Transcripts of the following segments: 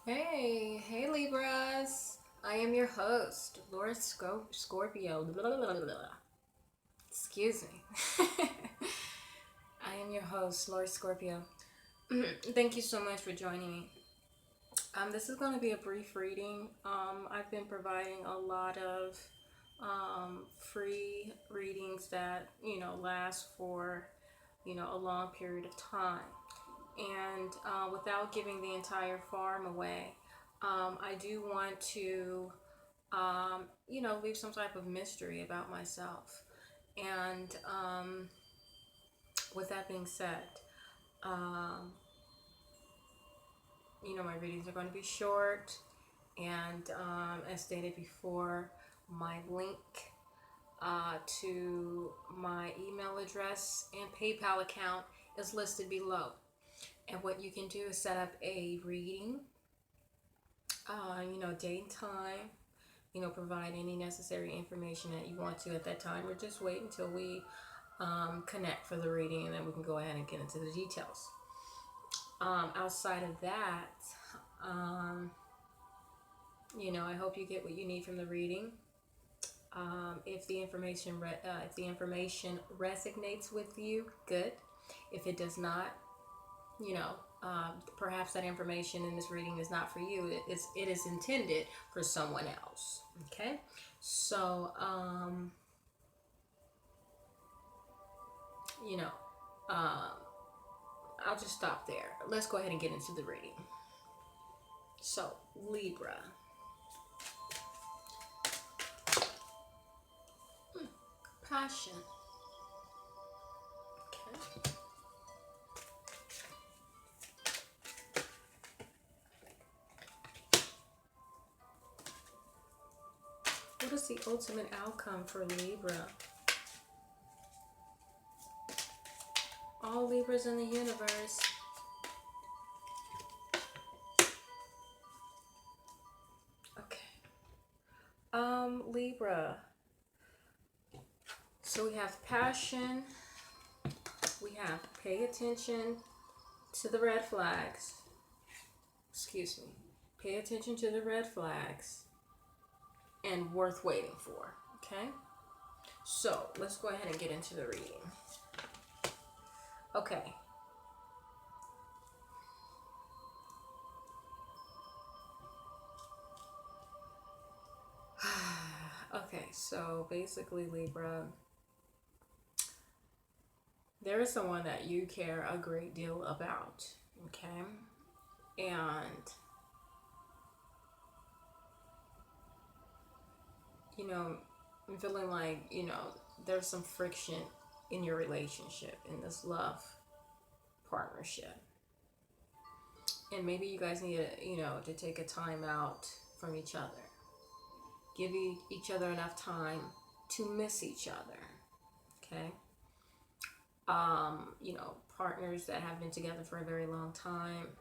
Hey Libras. I am your host, Laura Scorpio. Blah, blah, blah, blah. Excuse me. I am your host, Laura Scorpio. Thank you so much for joining me. This is going to be a brief reading. I've been providing a lot of free readings that last for a long period of time, and without giving the entire farm away, I do want to leave some type of mystery about myself. And with that being said, um, my readings are going to be short. And as stated before, my link to my email address and PayPal account is listed below. And what you can do is set up a reading, date and time, provide any necessary information that you want to at that time, or just wait until we connect for the reading, and then we can go ahead and get into the details. Outside of that, I hope you get what you need from the reading. If the information resonates with you, good. If it does not, perhaps that information in this reading is not for you. It is intended for someone else. Okay, so you know, I'll just stop there. Let's go ahead and get into the reading. So Libra. Passion. Okay. What is the ultimate outcome for Libra? All Libras in the universe. Okay. Libra. So we have passion. We have pay attention to the red flags. Excuse me. Pay attention to the red flags. And worth waiting for. Okay? So let's go ahead and get into the reading. Okay. Okay, so basically, Libra, there is someone that you care a great deal about, okay? And, I'm feeling like, there's some friction in your relationship, in this love partnership. And maybe you guys need to take a time out from each other. Give each other enough time to miss each other, okay? Partners that have been together for a very long time,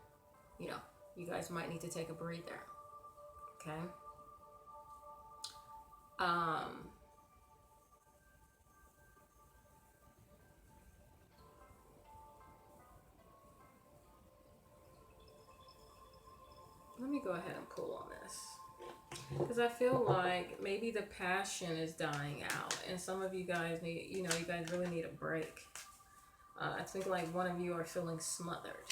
you guys might need to take a breather, okay? Let me go ahead and pull on this, because I feel like maybe the passion is dying out, and some of you guys need, you guys really need a break. I think like one of you are feeling smothered.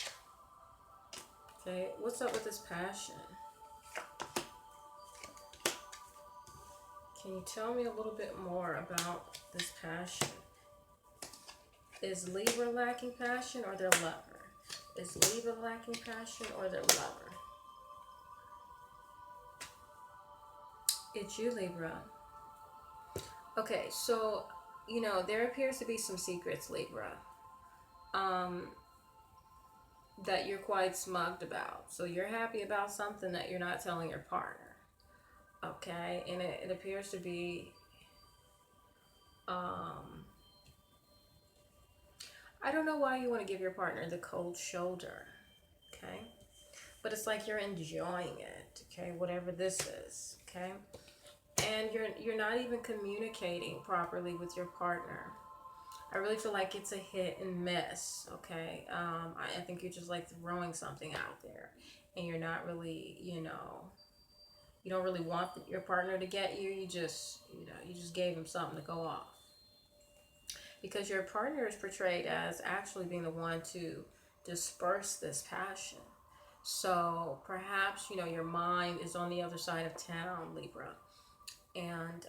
Okay, what's up with this passion? Can you tell me a little bit more about this passion? Is Libra lacking passion or their lover? Is Libra lacking passion or their lover? It's you, Libra. Okay, so, there appears to be some secrets, Libra, that you're quite smugged about. So you're happy about something that you're not telling your partner. Okay, and it appears to be, I don't know why you want to give your partner the cold shoulder, okay? But it's like you're enjoying it, okay? Whatever this is, okay? And you're not even communicating properly with your partner. I really feel like it's a hit and miss, okay? I think you're just like throwing something out there and you're not really, you don't really want your partner to get you. You just gave him something to go off. Because your partner is portrayed as actually being the one to disperse this passion. So perhaps, your mind is on the other side of town, Libra. And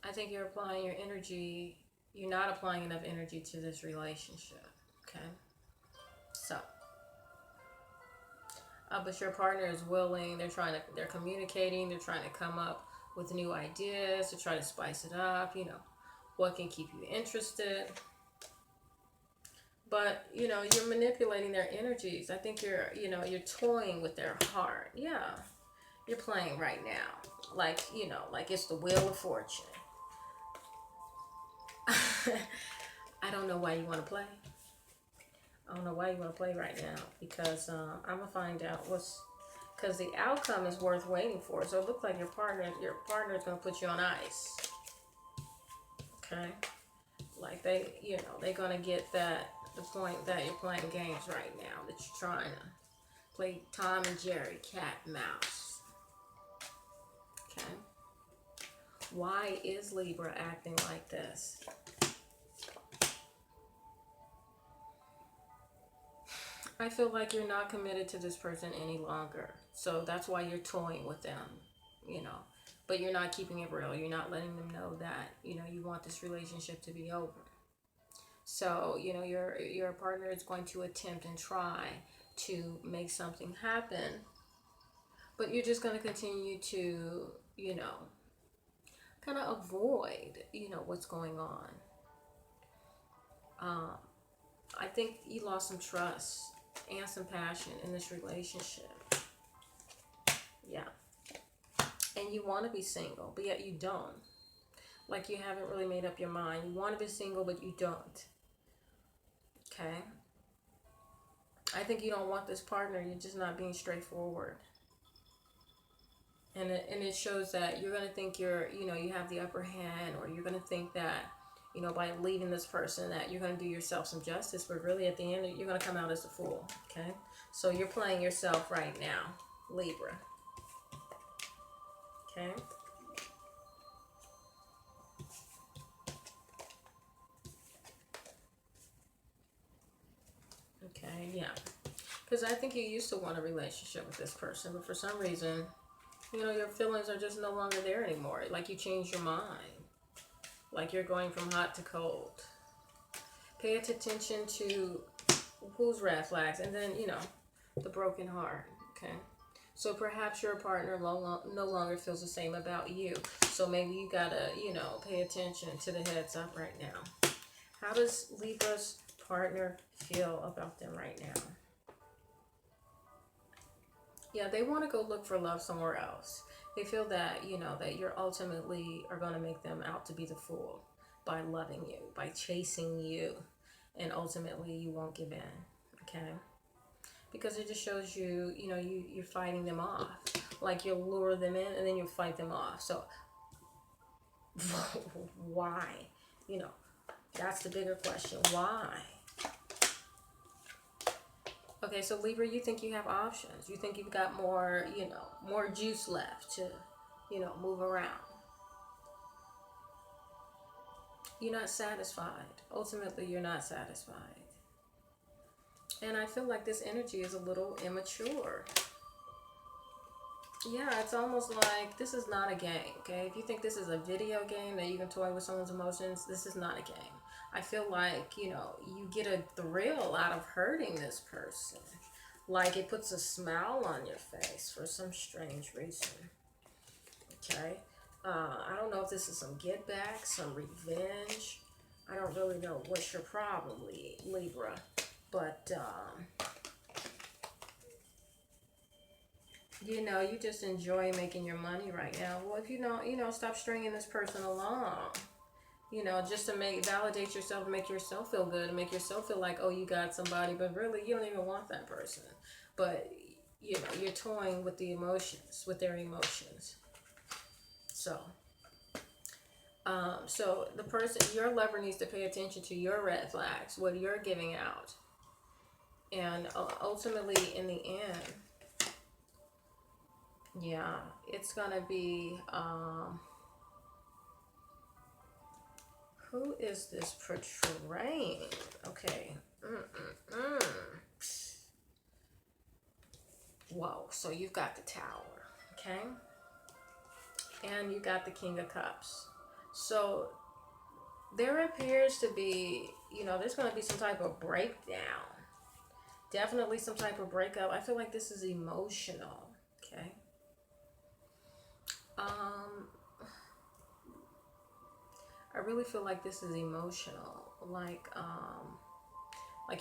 I think you're not applying enough energy to this relationship. Okay? So, but your partner is willing, they're communicating, they're trying to come up with new ideas to try to spice it up, what can keep you interested. But, you're manipulating their energies. I think you're toying with their heart. Yeah. You're playing right now. Like it's the Wheel of Fortune. I don't know why you want to play. I don't know why you want to play right now because I'm gonna find out because the outcome is worth waiting for. So it looks like your partner is gonna put you on ice. Okay, like they're gonna get the point that you're playing games right now, that you're trying to play Tom and Jerry, cat and mouse. Okay, why is Libra acting like this? I feel like you're not committed to this person any longer. So that's why you're toying with them, you know. But you're not keeping it real. You're not letting them know that, you want this relationship to be over. So, your partner is going to attempt and try to make something happen. But you're just going to continue to, kind of avoid, what's going on. I think you lost some trust and some passion in this relationship. Yeah. And you want to be single, but yet you don't. Like you haven't really made up your mind. You want to be single, but you don't. Okay? I think you don't want this partner. You're just not being straightforward. And it shows that you're going to think you have the upper hand, or you're going to think that, by leaving this person that you're going to do yourself some justice, but really at the end, you're going to come out as a fool. Okay? So you're playing yourself right now, Libra. Okay? Okay, yeah. Because I think you used to want a relationship with this person, but for some reason, your feelings are just no longer there anymore. Like you changed your mind. Like you're going from hot to cold. Pay attention to who's red flags, and then, the broken heart. Okay? So perhaps your partner no longer feels the same about you. So maybe you gotta, pay attention to the heads up right now. How does Libra's partner feel about them right now? Yeah, they want to go look for love somewhere else. They feel that, that you're ultimately are going to make them out to be the fool by loving you, by chasing you, and ultimately you won't give in. Okay? Because it just shows you're fighting them off. Like you'll lure them in and then you'll fight them off. So why? That's the bigger question. Why? Okay, so Libra, you think you have options. You think you've got more, more juice left to, move around. You're not satisfied. Ultimately, you're not satisfied. And I feel like this energy is a little immature. Yeah, it's almost like this is not a game, okay? If you think this is a video game that you can toy with someone's emotions, this is not a game. I feel like, you get a thrill out of hurting this person. Like it puts a smile on your face for some strange reason. Okay? I don't know if this is some get back, some revenge. I don't really know what's your problem, Libra. But, you just enjoy making your money right now. Well, if you don't, stop stringing this person along. Just to validate yourself, make yourself feel good, and make yourself feel like, oh, you got somebody, but really, you don't even want that person. But, you're toying with their emotions. So, So the person, your lover, needs to pay attention to your red flags, what you're giving out. And ultimately, in the end, yeah, it's going to be, who is this portraying? Okay. Whoa, so you've got the Tower, okay? And you got the King of Cups. So there appears to be, there's going to be some type of breakdown. Definitely some type of breakup. I feel like this is emotional, okay? I really feel like this is emotional. Like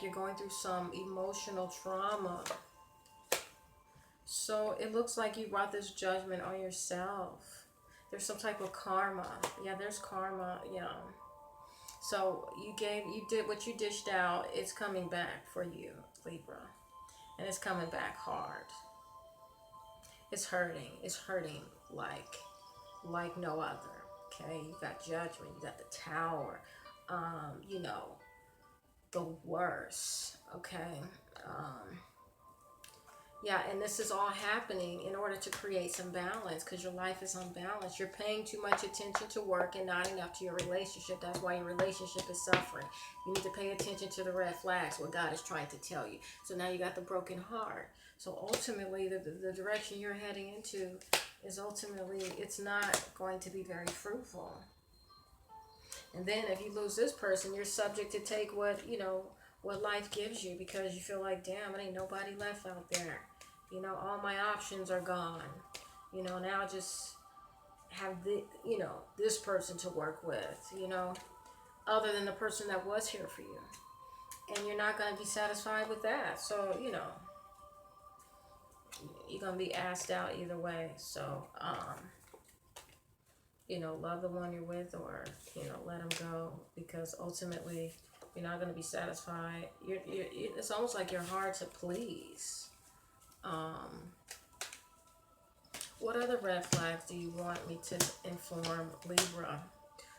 you're going through some emotional trauma. So it looks like you brought this judgment on yourself. There's some type of karma. Yeah, there's karma. Yeah. So you did what you dished out. It's coming back for you, Libra. And it's coming back hard. It's hurting. It's hurting like no other. Okay, you got judgment. You got the Tower. The worst. Okay. Yeah, and this is all happening in order to create some balance, because your life is unbalanced. You're paying too much attention to work and not enough to your relationship. That's why your relationship is suffering. You need to pay attention to the red flags, what God is trying to tell you. So now you got the broken heart. So ultimately, the direction you're heading into is ultimately, it's not going to be very fruitful. And then if you lose this person, you're subject to take what life gives you, because you feel like, damn, it ain't nobody left out there. All my options are gone. Now I just have this person to work with, other than the person that was here for you. And you're not going to be satisfied with that. So, you're going to be asked out either way. So, love the one you're with, or, let them go, because ultimately you're not going to be satisfied. It's almost like you're hard to please. What other red flags do you want me to inform Libra?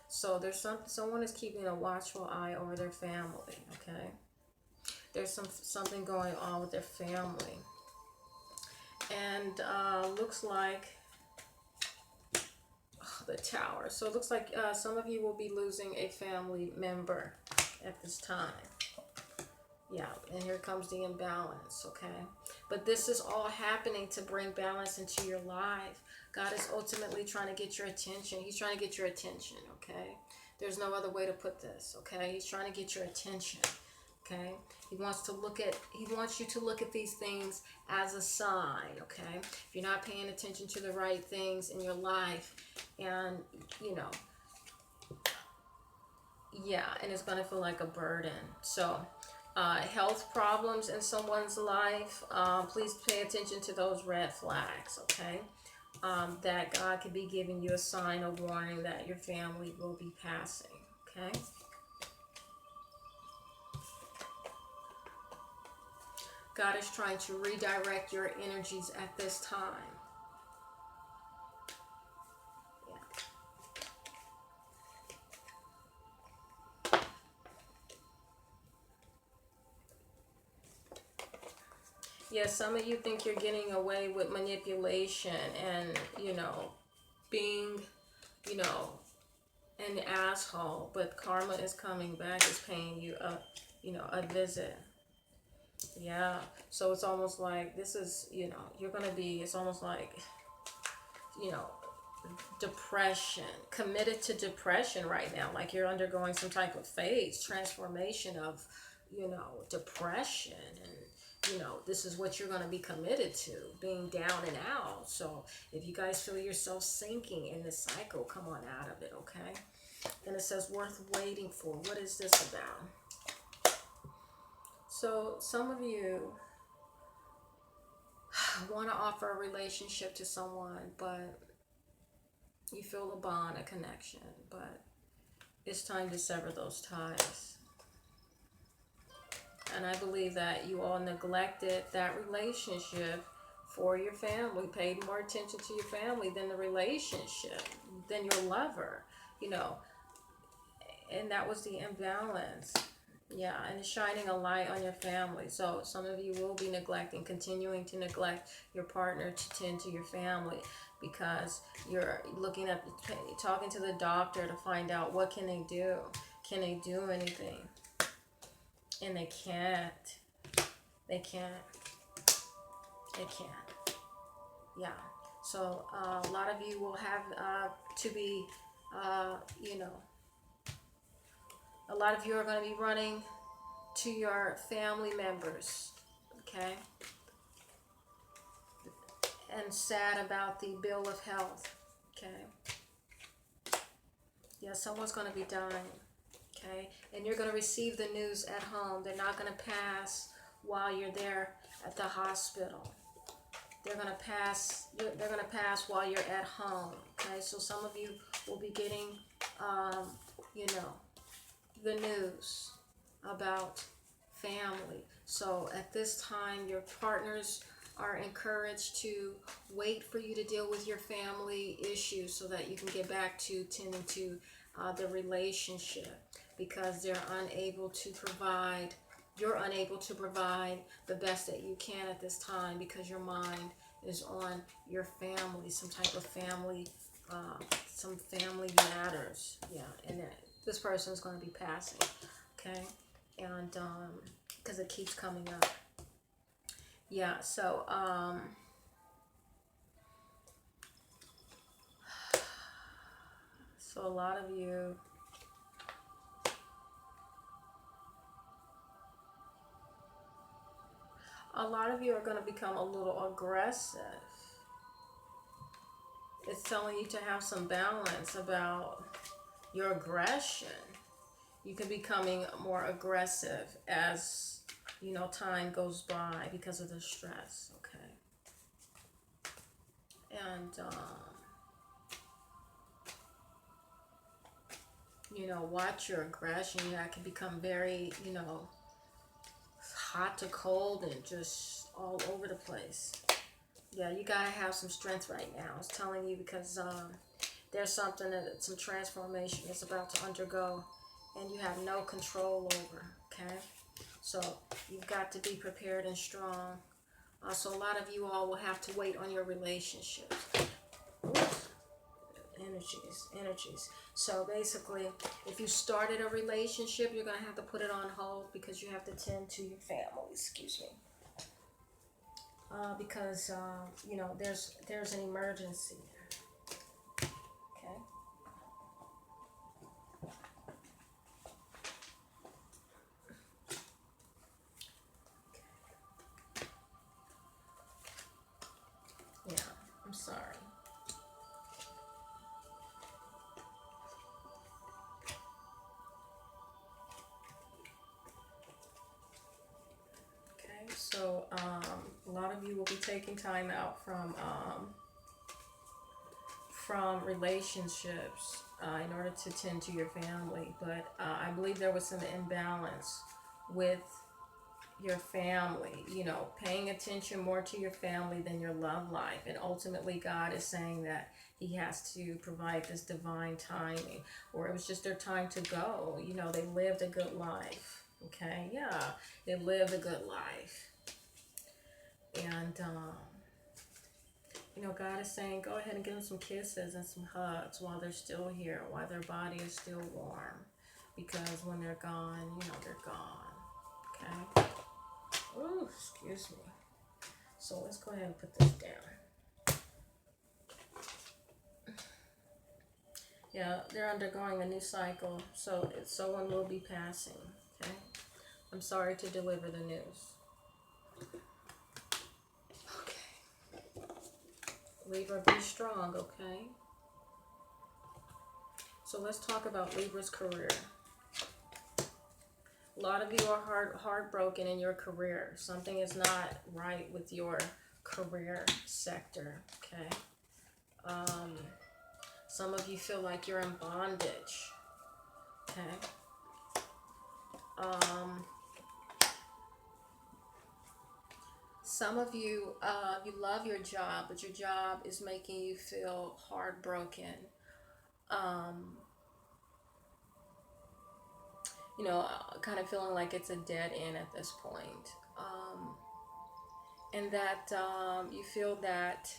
So there's someone is keeping a watchful eye over their family, okay? There's something going on with their family. And looks like the Tower. So it looks like some of you will be losing a family member at this time. Yeah, and here comes the imbalance, okay? But this is all happening to bring balance into your life. God is ultimately trying to get your attention. He's trying to get your attention, okay? There's no other way to put this, okay? He's trying to get your attention, okay? He wants you to look at these things as a sign, okay? If you're not paying attention to the right things in your life, and, yeah, and it's going to feel like a burden. So, health problems in someone's life, please pay attention to those red flags, okay? That God could be giving you a sign of warning that your family will be passing, okay? God is trying to redirect your energies at this time. Yeah, some of you think you're getting away with manipulation and, being, an asshole, but karma is coming back, is paying you a visit. Yeah, so it's almost like this is, you're going to be, it's almost like, depression, committed to depression right now, like you're undergoing some type of phase, transformation of, depression, and this is what you're going to be committed to, being down and out. So if you guys feel yourself sinking in this cycle, come on out of it, okay? And it says worth waiting for. What is this about? So some of you want to offer a relationship to someone, but you feel a bond, a connection, but it's time to sever those ties. And I believe that you all neglected that relationship for your family, paid more attention to your family than the relationship, than your lover. you know, and that was the imbalance. Yeah, and it's shining a light on your family. So some of you will be continuing to neglect your partner to tend to your family because you're looking at, talking to the doctor to find out what can they do. Can they do anything? And they can't. They can't. They can't. Yeah. So a lot of you will have to be, you know, a lot of you are going to be running to your family members, okay? And sad about the bill of health, okay? Yeah, someone's going to be dying, okay? And you're going to receive the news at home. They're not going to pass while you're there at the hospital. They're going to pass. They're going to pass while you're at home, okay? So some of you will be getting, you know, the news about family. So at this time, your partners are encouraged to wait for you to deal with your family issues so that you can get back to tending to the relationship, because they're unable to provide, you're unable to provide the best that you can at this time because your mind is on your family, some type of family, some family matters. Yeah, and this person is going to be passing, okay? And because it keeps coming up. Yeah, so so a lot of you, are going to become a little aggressive. It's telling you to have some balance about your aggression. You can be becoming more aggressive as, you know, time goes by because of the stress, okay? And you know, watch your aggression. That can become very, you know, hot to cold and just all over the place. Yeah, you gotta have some strength right now. It's telling you because there's something that some transformation is about to undergo, and you have no control over. Okay, so you've got to be prepared and strong. So a lot of you all will have to wait on your relationships. Oops. Energies. So basically, if you started a relationship, you're gonna have to put it on hold because you have to tend to your family. Excuse me. Because you know, there's an emergency. Okay. Yeah, I'm sorry. Okay, so a lot of you will be taking time out from relationships in order to tend to your family. But I believe there was some imbalance with your family, you know, paying attention more to your family than your love life. And ultimately, God is saying that He has to provide this divine timing, or it was just their time to go. You know, they lived a good life. Okay, yeah, they lived a good life. And, you know, God is saying, go ahead and give them some kisses and some hugs while they're still here, while their body is still warm. Because when they're gone, you know, they're gone. Okay? Oh, excuse me. So let's go ahead and put this down. Yeah, they're undergoing a new cycle, so someone will be passing. Okay, I'm sorry to deliver the news. Okay, Libra, be strong. Okay. So let's talk about Libra's career. A lot of you are heartbroken in your career. Something is not right with your career sector. Okay. Some of you feel like you're in bondage. Okay. Some of you, you love your job, but your job is making you feel heartbroken. kind of feeling like it's a dead end at this point. And that you feel that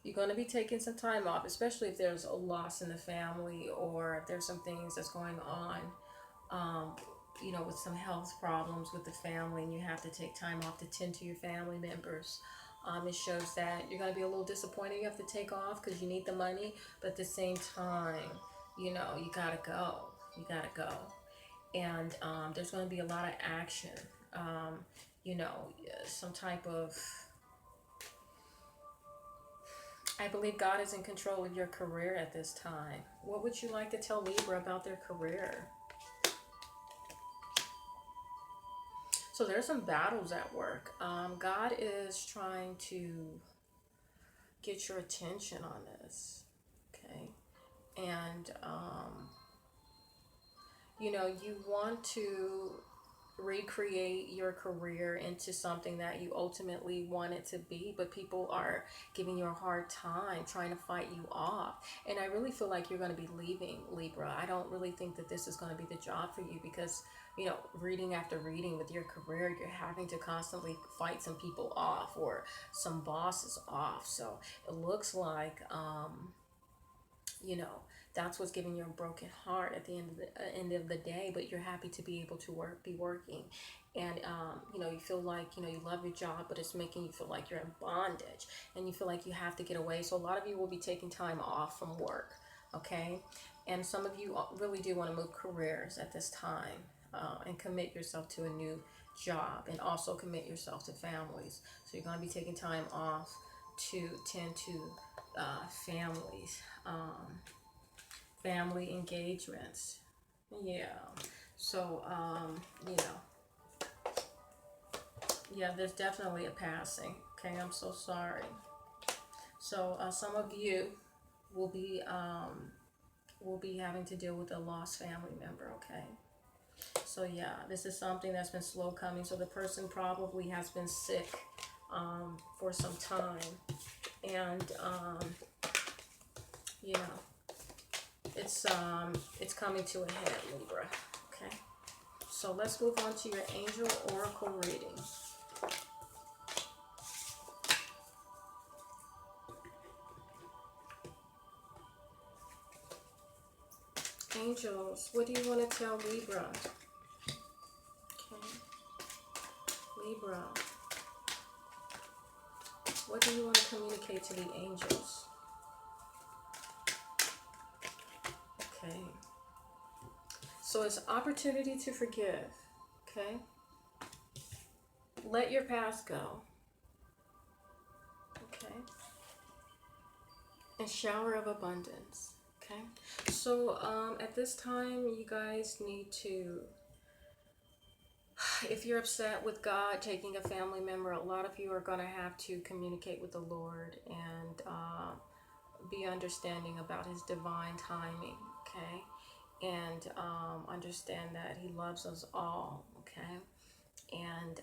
you're going to be taking some time off, especially if there's a loss in the family, or if there's some things that's going on, um, with some health problems with the family, and you have to take time off to tend to your family members. It shows that you're going to be a little disappointed you have to take off because you need the money, but at the same time, you got to go. You got to go. And there's going to be a lot of action. You know, some type of, I believe God is in control of your career at this time. What would you like to tell Libra about their career? So there's some battles at work. God is trying to get your attention on this. Okay. And, you want to recreate your career into something that you ultimately want it to be, but people are giving you a hard time trying to fight you off. And I really feel like you're going to be leaving, Libra. I don't really think that this is going to be the job for you because, reading after reading with your career, you're having to constantly fight some people off or some bosses off. So it looks like, you know that's what's giving you a broken heart at the end of the day, but you're happy to be able to be working. And you feel like you love your job, but it's making you feel like you're in bondage, and you feel like you have to get away. So a lot of you will be taking time off from work. Okay. And some of you really do want to move careers at this time, and commit yourself to a new job, and also commit yourself to families. So you're going to be taking time off to tend to families, family engagements. Yeah. So, yeah, there's definitely a passing. Okay, I'm so sorry. So, some of you will be having to deal with a lost family member. Okay. So yeah, this is something that's been slow coming. So the person probably has been sick for some time, and you know it's coming to a head, Libra. Okay, so let's move on to your angel oracle reading. Angels, what do you want to tell Libra? Okay, Libra, what do you want to communicate to the angels? Okay, so it's opportunity to forgive. Okay, let your past go. Okay, and shower of abundance. Okay, so at this time, you guys need to, if you're upset with God taking a family member, a lot of you are going to have to communicate with the Lord and be understanding about his divine timing. Okay, and understand that he loves us all. Okay, and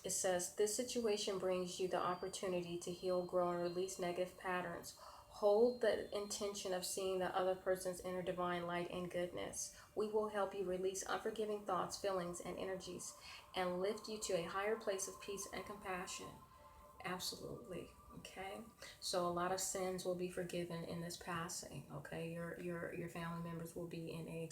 it says, this situation brings you the opportunity to heal, grow, and release negative patterns. Hold the intention of seeing the other person's inner divine light and goodness. We will help you release unforgiving thoughts, feelings, and energies, and lift you to a higher place of peace and compassion. Absolutely. Okay, so a lot of sins will be forgiven in this passing. Okay, your family members will be in a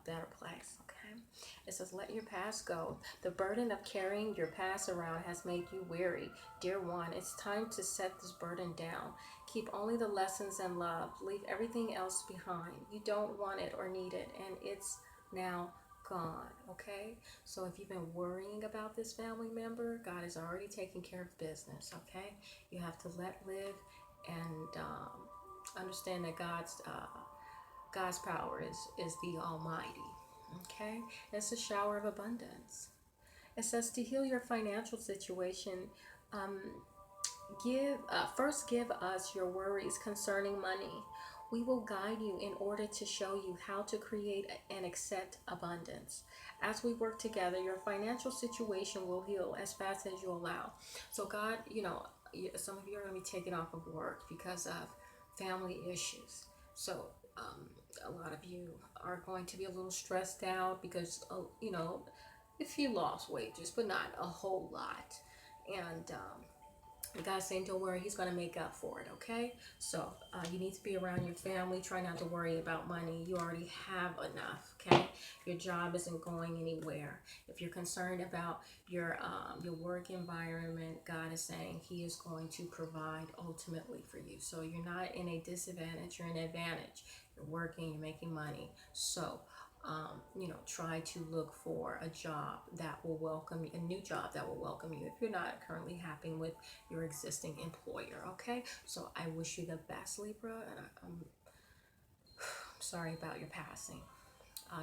better place. Okay, it says, let your past go. The burden of carrying your past around has made you weary. Dear one, it's time to set this burden down. Keep only the lessons and love. Leave everything else behind. You don't want it or need it, and it's now gone. Okay, so if you've been worrying about this family member, God is already taking care of business. Okay, you have to let live and understand that God's power is the Almighty. Okay, it's a shower of abundance. It says to heal your financial situation, first give us your worries concerning money. We will guide you in order to show you how to create and accept abundance. As we work together, your financial situation will heal as fast as you allow. So God, some of you are going to be taken off of work because of family issues. So A lot of you are going to be a little stressed out because, you know, if you lost wages, but not a whole lot. And God's saying, don't worry, He's going to make up for it, okay? So you need to be around your family. Try not to worry about money. You already have enough, okay? Your job isn't going anywhere. If you're concerned about your work environment, God is saying He is going to provide ultimately for you. So you're not in a disadvantage, you're in an advantage. You're working, you're making money. So you know, try to look for a job that will welcome you, a new job that will welcome you if you're not currently happy with your existing employer. Okay, so I wish you the best, Libra, and I'm sorry about your passing.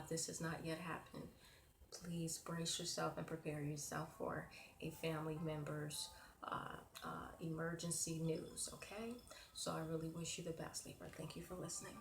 This has not yet happened. Please brace yourself and prepare yourself for a family member's emergency news. Okay, so I really wish you the best, Libra. Thank you for listening.